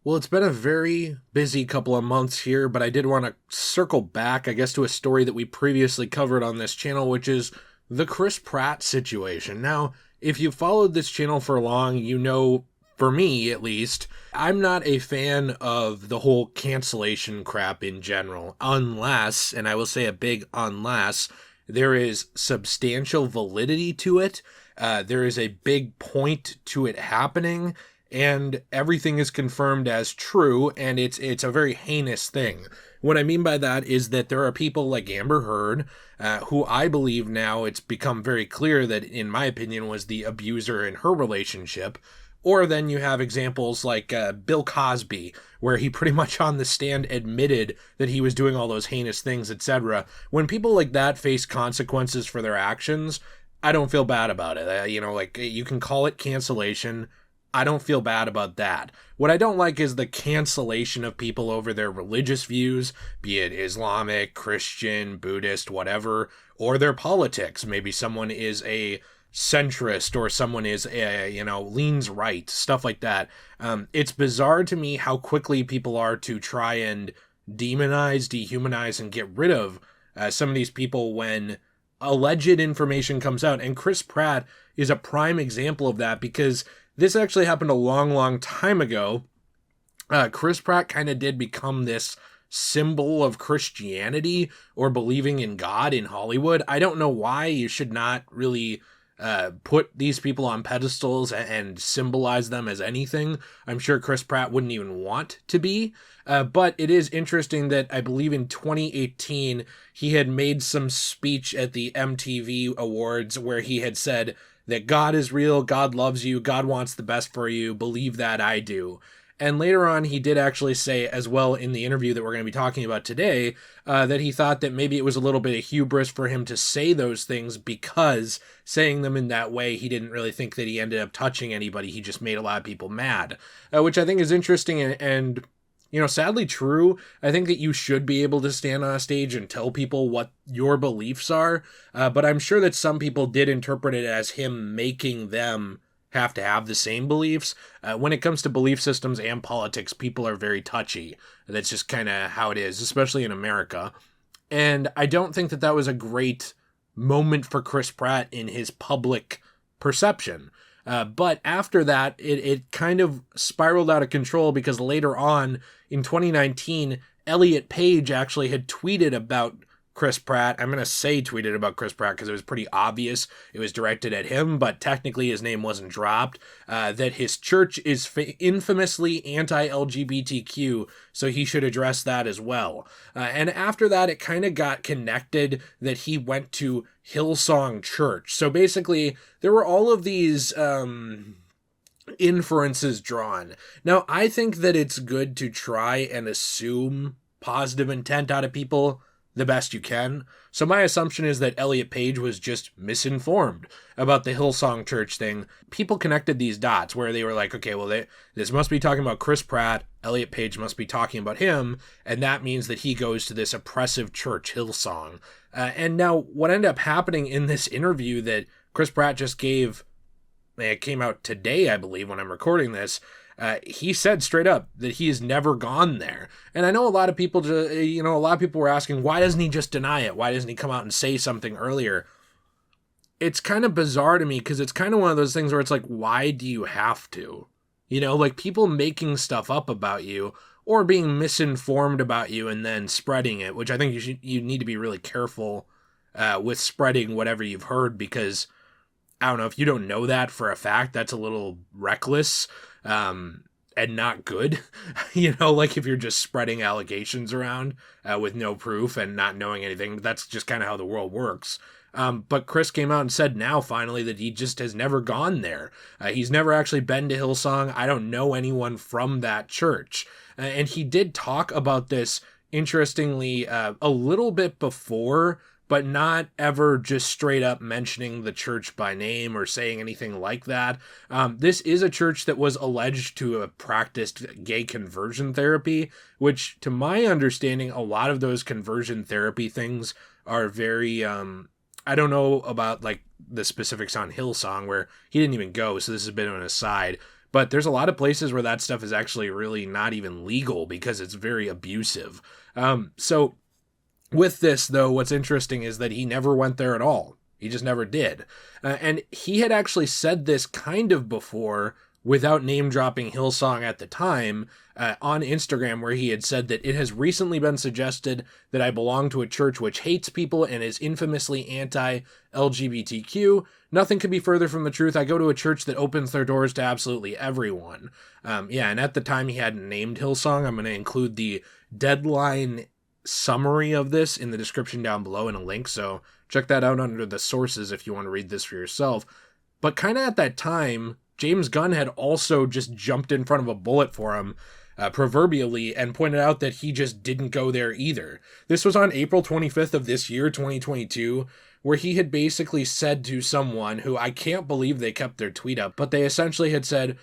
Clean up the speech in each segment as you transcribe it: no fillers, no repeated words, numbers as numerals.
Well, it's been a very busy couple of months here, but I did want to circle back, I guess, to a story that we previously covered on this channel, which is the Chris Pratt situation. Now, if you followed this channel for long, you know, for me at least, I'm not a fan of the whole cancellation crap in general, unless, and I will say a big unless, there is substantial validity to it. There is a big point to it happening, and everything is confirmed as true, and it's a very heinous thing. What I mean by that is that there are people like Amber Heard, who I believe now it's become very clear that, in my opinion, was the abuser in her relationship. Or then you have examples like Bill Cosby, where he pretty much on the stand admitted that he was doing all those heinous things, etc. When people like that face consequences for their actions, I don't feel bad about it. Like you can call it cancellation. I don't feel bad about that. What I don't like is the cancellation of people over their religious views, be it Islamic, Christian, Buddhist, whatever, or their politics. Maybe someone is a centrist or someone is leans right, stuff like that. It's bizarre to me how quickly people are to try and demonize, dehumanize, and get rid of some of these people when alleged information comes out. And Chris Pratt is a prime example of that, because this actually happened a long, long time ago. Chris Pratt kind of did become this symbol of Christianity or believing in God in Hollywood. I don't know why. You should not really put these people on pedestals and symbolize them as anything. I'm sure Chris Pratt wouldn't even want to be. But it is interesting that I believe in 2018, he had made some speech at the MTV Awards where he had said that God is real, God loves you, God wants the best for you, believe that, I do. And later on, he did actually say as well in the interview that we're going to be talking about today, that he thought that maybe it was a little bit of hubris for him to say those things, because saying them in that way, he didn't really think that he ended up touching anybody. He just made a lot of people mad, which I think is interesting and sadly true. I think that you should be able to stand on a stage and tell people what your beliefs are, but I'm sure that some people did interpret it as him making them have to have the same beliefs. When it comes to belief systems and politics, people are very touchy. That's just kind of how it is, especially in America. And I don't think that that was a great moment for Chris Pratt in his public perception. But after that, it kind of spiraled out of control, because later on in 2019, Elliot Page actually had tweeted about Chris Pratt. I'm going to say tweeted about Chris Pratt because it was pretty obvious it was directed at him, but technically his name wasn't dropped, that his church is infamously anti-LGBTQ, so he should address that as well. And after that, it kind of got connected that he went to Hillsong Church. So basically, there were all of these inferences drawn. Now, I think that it's good to try and assume positive intent out of people the best you can. So my assumption is that Elliot Page was just misinformed about the Hillsong Church thing. People connected these dots where they were like, okay, well, this must be talking about Chris Pratt. Elliot Page must be talking about him. And that means that he goes to this oppressive church, Hillsong. And now what ended up happening in this interview that Chris Pratt just gave, it came out today, I believe, when I'm recording this, he said straight up that he has never gone there. And I know a lot of people, were asking, why doesn't he just deny it? Why doesn't he come out and say something earlier? It's kind of bizarre to me, because it's kind of one of those things where it's like, why do you have to? Like people making stuff up about you or being misinformed about you and then spreading it, which I think you need to be really careful with spreading whatever you've heard, because I don't know, if you don't know that for a fact, that's a little reckless. And not good, like if you're just spreading allegations around with no proof and not knowing anything. That's just kind of how the world works. But Chris came out and said now finally that he just has never gone there. He's never actually been to Hillsong. I don't know anyone from that church. And he did talk about this, interestingly, a little bit before, but not ever just straight up mentioning the church by name or saying anything like that. This is a church that was alleged to have practiced gay conversion therapy, which, to my understanding, a lot of those conversion therapy things are very, I don't know about like the specifics on Hillsong, where he didn't even go, so this is a bit of an aside. But there's a lot of places where that stuff is actually really not even legal because it's very abusive. So with this, though, what's interesting is that he never went there at all. He just never did. And he had actually said this kind of before without name dropping Hillsong at the time on Instagram, where he had said that it has recently been suggested that I belong to a church which hates people and is infamously anti-LGBTQ. Nothing could be further from the truth. I go to a church that opens their doors to absolutely everyone. And at the time he hadn't named Hillsong. I'm going to include the deadline summary of this in the description down below in a link, so check that out under the sources if you want to read this for yourself. But kind of at that time, James Gunn had also just jumped in front of a bullet for him, proverbially, and pointed out that he just didn't go there either. This was on April 25th of this year, 2022, where he had basically said to someone who, I can't believe they kept their tweet up, but they essentially had said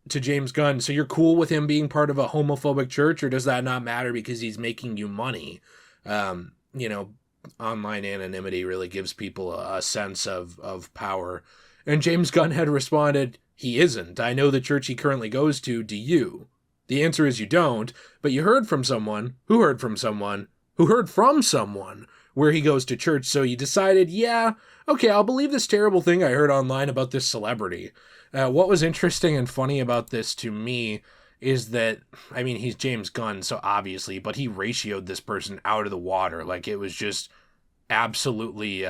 to James Gunn, so you're cool with him being part of a homophobic church, or does that not matter because he's making you money? Online anonymity really gives people a sense of power. And James Gunn had responded, he isn't. I know the church he currently goes to. Do you? The answer is you don't, but you heard from someone who heard from someone who heard from someone where he goes to church, so you decided, yeah, okay, I'll believe this terrible thing I heard online about this celebrity. What was interesting and funny about this to me is that, I mean, he's James Gunn, so obviously, but he ratioed this person out of the water. Like, it was just absolutely,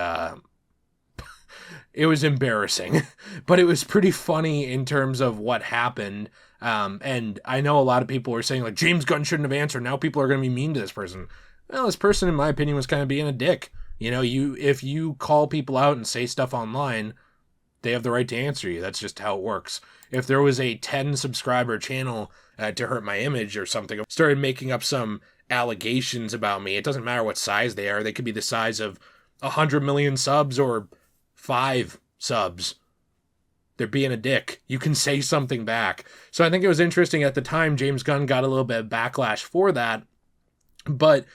it was embarrassing, but it was pretty funny in terms of what happened. And I know a lot of people were saying, like, James Gunn shouldn't have answered. Now people are going to be mean to this person. Well, this person, in my opinion, was kind of being a dick. If you call people out and say stuff online, they have the right to answer you. That's just how it works. If there was a 10 subscriber channel to hurt my image or something, started making up some allegations about me, it doesn't matter what size they are. They could be the size of 100 million subs or 5 subs. They're being a dick. You can say something back. So I think it was interesting at the time, James Gunn got a little bit of backlash for that, but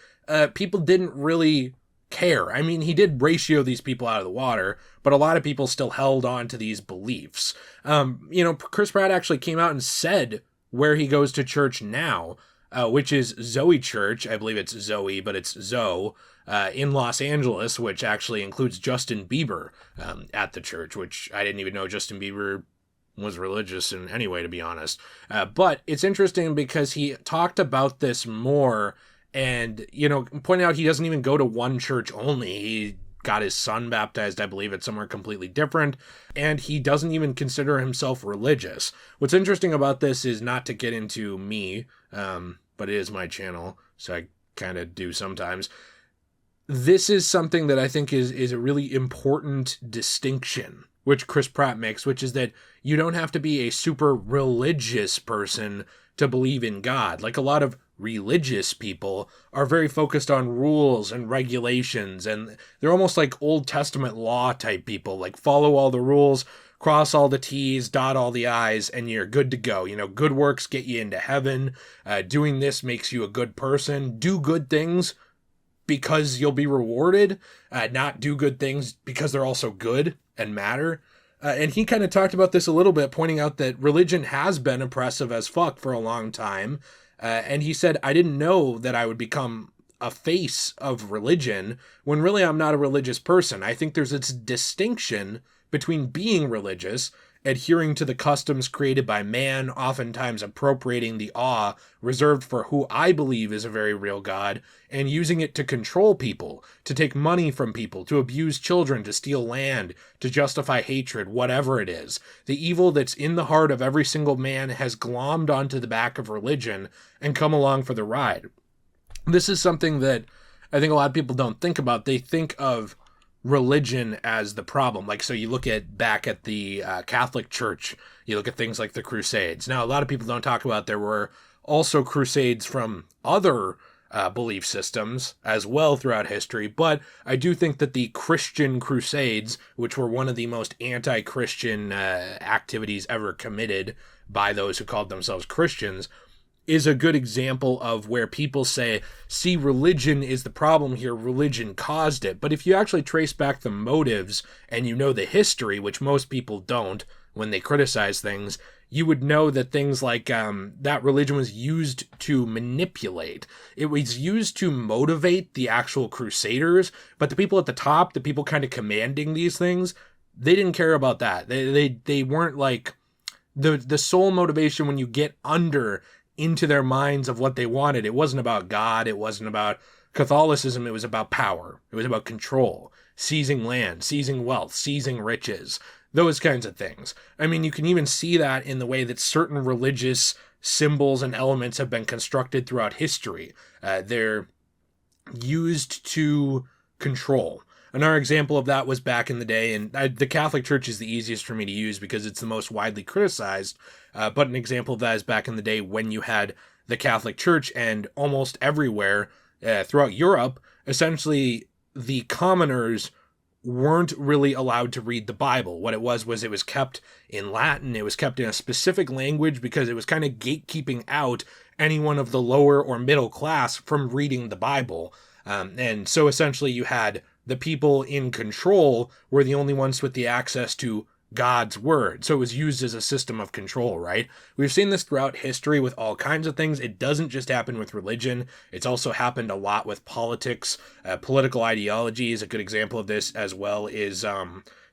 people didn't really care. I mean, he did ratio these people out of the water, but a lot of people still held on to these beliefs. Chris Pratt actually came out and said where he goes to church now, which is Zoe Church. I believe it's Zoe, but it's Zoe, in Los Angeles, which actually includes Justin Bieber at the church, which I didn't even know Justin Bieber was religious in any way, to be honest. But it's interesting because he talked about this more and, pointing out he doesn't even go to one church only. He got his son baptized, I believe, at somewhere completely different, and he doesn't even consider himself religious. What's interesting about this is not to get into me, but it is my channel, so I kind of do sometimes. This is something that I think is a really important distinction, which Chris Pratt makes, which is that you don't have to be a super religious person to believe in God. Like, a lot of religious people are very focused on rules and regulations, and they're almost like Old Testament law type people, like follow all the rules, cross all the T's, dot all the I's, and you're good to go. Good works get you into heaven. Doing this makes you a good person. Do good things because you'll be rewarded, not do good things because they're also good and matter. And he kind of talked about this a little bit, pointing out that religion has been oppressive as fuck for a long time. And he said, I didn't know that I would become a face of religion when really I'm not a religious person. I think there's this distinction between being religious, adhering to the customs created by man, oftentimes appropriating the awe reserved for who I believe is a very real God, and using it to control people, to take money from people, to abuse children, to steal land, to justify hatred, whatever it is. The evil that's in the heart of every single man has glommed onto the back of religion and come along for the ride. This is something that I think a lot of people don't think about. They think of religion as the problem. Like, so you look back at the Catholic Church, you look at things like the Crusades. Now, a lot of people don't talk about there were also crusades from other belief systems as well throughout history, but I do think that the Christian Crusades, which were one of the most anti-Christian activities ever committed by those who called themselves Christians, is a good example of where people say, see, religion is the problem here, religion caused it. But if you actually trace back the motives and you know the history, which most people don't when they criticize things, you would know that things like that religion was used to manipulate. It was used to motivate the actual crusaders, but the people at the top, the people kind of commanding these things, they didn't care about that. They weren't like the sole motivation when you get into their minds of what they wanted. It wasn't about God. It wasn't about Catholicism. It was about power. It was about control, seizing land, seizing wealth, seizing riches, those kinds of things. I mean, you can even see that in the way that certain religious symbols and elements have been constructed throughout history. They're used to control. Another example of that was back in the day, and the Catholic Church is the easiest for me to use because it's the most widely criticized, but an example of that is back in the day when you had the Catholic Church, and almost everywhere throughout Europe, essentially the commoners weren't really allowed to read the Bible. What it was it was kept in Latin, it was kept in a specific language because it was kind of gatekeeping out anyone of the lower or middle class from reading the Bible. And so essentially you had the people in control were the only ones with the access to God's word. So it was used as a system of control, right? We've seen this throughout history with all kinds of things. It doesn't just happen with religion. It's also happened a lot with politics. Political ideology is a good example of this, as well is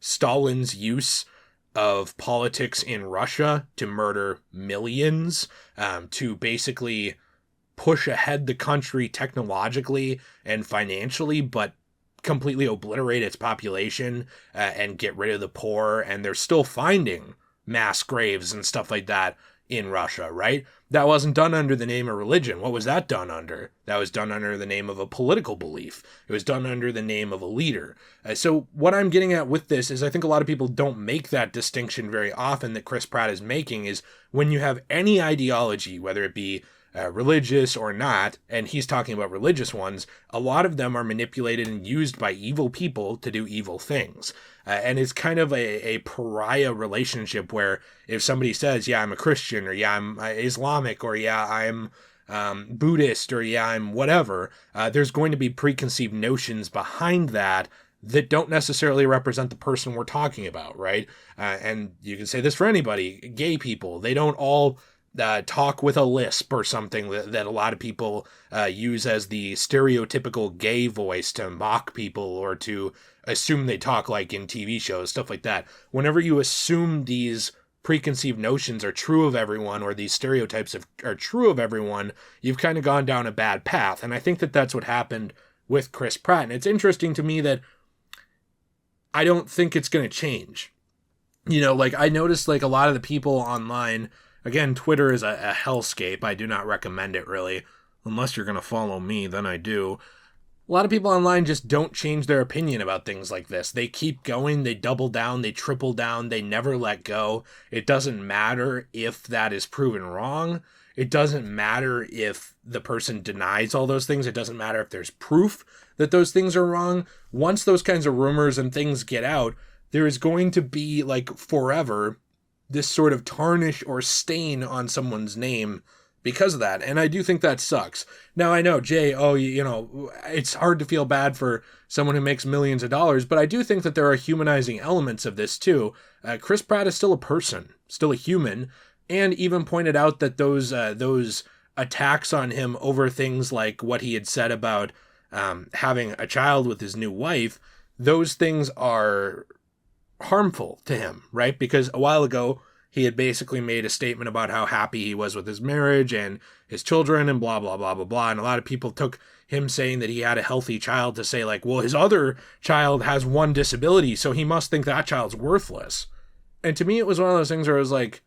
Stalin's use of politics in Russia to murder millions, to basically push ahead the country technologically and financially, but completely obliterate its population and get rid of the poor. And they're still finding mass graves and stuff like that in Russia, right? That wasn't done under the name of religion. What was that done under? That was done under the name of a political belief. It was done under the name of a leader. So what I'm getting at with this is I think a lot of people don't make that distinction very often that Chris Pratt is making, is when you have any ideology, whether it be religious or not, and he's talking about religious ones, a lot of them are manipulated and used by evil people to do evil things. And it's kind of a pariah relationship where if somebody says, yeah, I'm a Christian, or yeah, I'm Islamic, or yeah, I'm Buddhist, or yeah, I'm whatever, there's going to be preconceived notions behind that don't necessarily represent the person we're talking about, right? And you can say this for anybody. Gay people, they don't all talk with a lisp or something that a lot of people use as the stereotypical gay voice to mock people or to assume they talk like in TV shows, stuff like that. Whenever you assume these preconceived notions are true of everyone, or these stereotypes are true of everyone, you've kind of gone down a bad path. And I think that that's what happened with Chris Pratt. And it's interesting to me that I don't think it's going to change. You know, like I noticed like a lot of the people online. Again, Twitter is a hellscape. I do not recommend it, really. Unless you're going to follow me, then I do. A lot of people online just don't change their opinion about things like this. They keep going, they double down, they triple down, they never let go. It doesn't matter if that is proven wrong. It doesn't matter if the person denies all those things. It doesn't matter if there's proof that those things are wrong. Once those kinds of rumors and things get out, there is going to be, like, forever this sort of tarnish or stain on someone's name because of that. And I do think that sucks. Now, I know, Jay, you know, it's hard to feel bad for someone who makes millions of dollars, but I do think that there are humanizing elements of this too. Chris Pratt is still a person, still a human, and even pointed out that those attacks on him over things like what he had said about having a child with his new wife, those things are harmful to him, right? Because a while ago he had basically made a statement about how happy he was with his marriage and his children and blah blah blah blah blah, and a lot of people took him saying that he had a healthy child to say like, well, his other child has one disability, so he must think that child's worthless. And to me it was one of those things where I was like,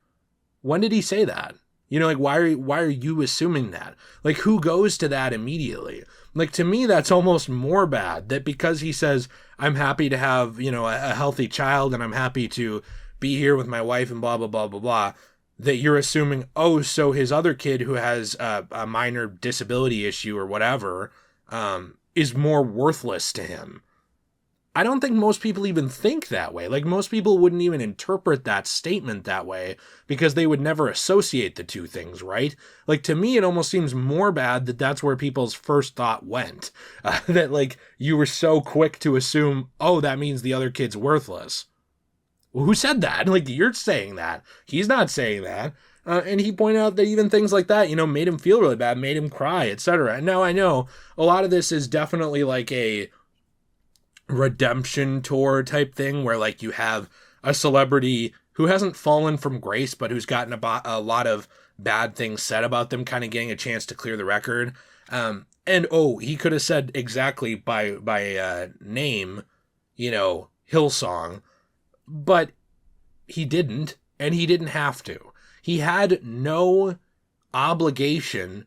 when did he say that? You know, like, why are you assuming that? Like, who goes to that immediately? Like, to me, that's almost more bad, that because he says, I'm happy to have, you know, a healthy child and I'm happy to be here with my wife and blah, blah, blah, blah, blah, that you're assuming, oh, so his other kid who has a minor disability issue or whatever is more worthless to him. I don't think most people even think that way. Like, most people wouldn't even interpret that statement that way because they would never associate the two things, right? Like, to me, it almost seems more bad that that's where people's first thought went. That, like, you were so quick to assume, oh, that means the other kid's worthless. well, who said that? Like, you're saying that. He's not saying that. And he pointed out that even things like that, made him feel really bad, made him cry, etc. And now I know a lot of this is definitely like a redemption tour type thing where like you have a celebrity who hasn't fallen from grace, but who's gotten a lot of bad things said about them, kind of getting a chance to clear the record. And he could have said exactly by name, Hillsong, but he didn't, and he didn't have to. He had no obligation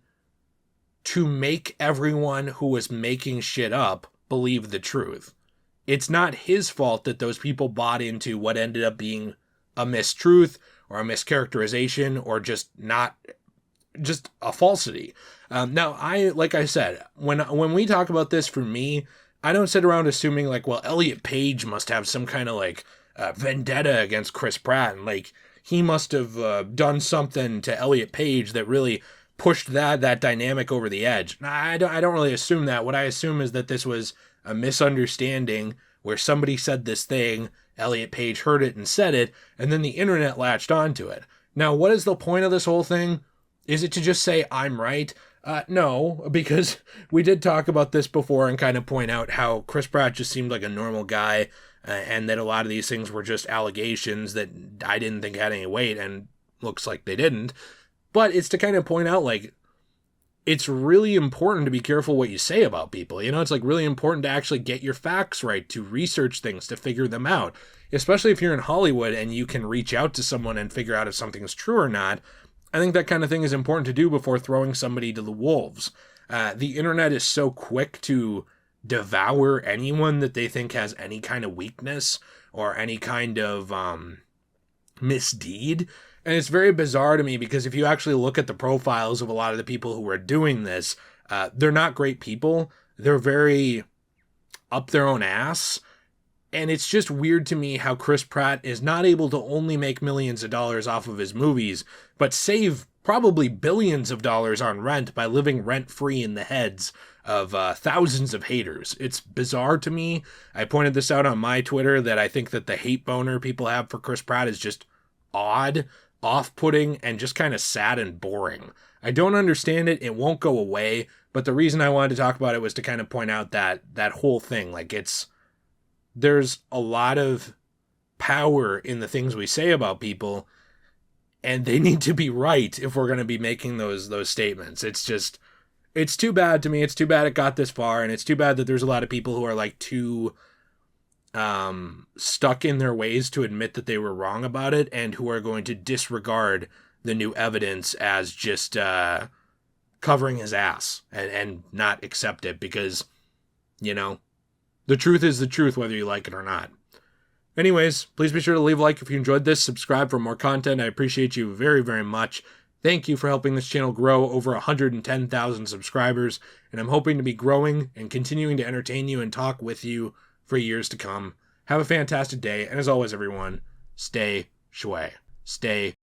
to make everyone who was making shit up believe the truth. It's not his fault that those people bought into what ended up being a mistruth or a mischaracterization or just a falsity. Now, like I said, when we talk about this, for me, I don't sit around assuming like, well, Elliot Page must have some kind of like vendetta against Chris Pratt, and like he must have done something to Elliot Page that really pushed that dynamic over the edge. I don't really assume that. What I assume is that this was a misunderstanding where somebody said this thing, Elliot Page heard it and said it, and then the internet latched onto it. Now, what is the point of this whole thing? Is it to just say, I'm right? No, because we did talk about this before and kind of point out how Chris Pratt just seemed like a normal guy, and that a lot of these things were just allegations that I didn't think had any weight, and looks like they didn't. But it's to kind of point out, like, it's really important to be careful what you say about people. It's like really important to actually get your facts right, to research things, to figure them out. Especially if you're in Hollywood and you can reach out to someone and figure out if something's true or not. I think that kind of thing is important to do before throwing somebody to the wolves. The internet is so quick to devour anyone that they think has any kind of weakness or any kind of misdeed. And it's very bizarre to me because if you actually look at the profiles of a lot of the people who are doing this, they're not great people. They're very up their own ass. And it's just weird to me how Chris Pratt is not able to only make millions of dollars off of his movies, but save probably billions of dollars on rent by living rent-free in the heads of thousands of haters. It's bizarre to me. I pointed this out on my Twitter that I think that the hate boner people have for Chris Pratt is just odd, off-putting, and just kind of sad and boring. I don't understand it. It won't go away. But the reason I wanted to talk about it was to kind of point out that whole thing. Like, there's a lot of power in the things we say about people, and they need to be right if we're going to be making those statements. It's too bad to me. It's too bad it got this far, and it's too bad that there's a lot of people who are like too stuck in their ways to admit that they were wrong about it, and who are going to disregard the new evidence as just covering his ass and not accept it because, the truth is the truth, whether you like it or not. Anyways, please be sure to leave a like if you enjoyed this, subscribe for more content. I appreciate you very, very much. Thank you for helping this channel grow over 110,000 subscribers, and I'm hoping to be growing and continuing to entertain you and talk with you for years to come. Have a fantastic day, and as always, everyone, stay shui. Stay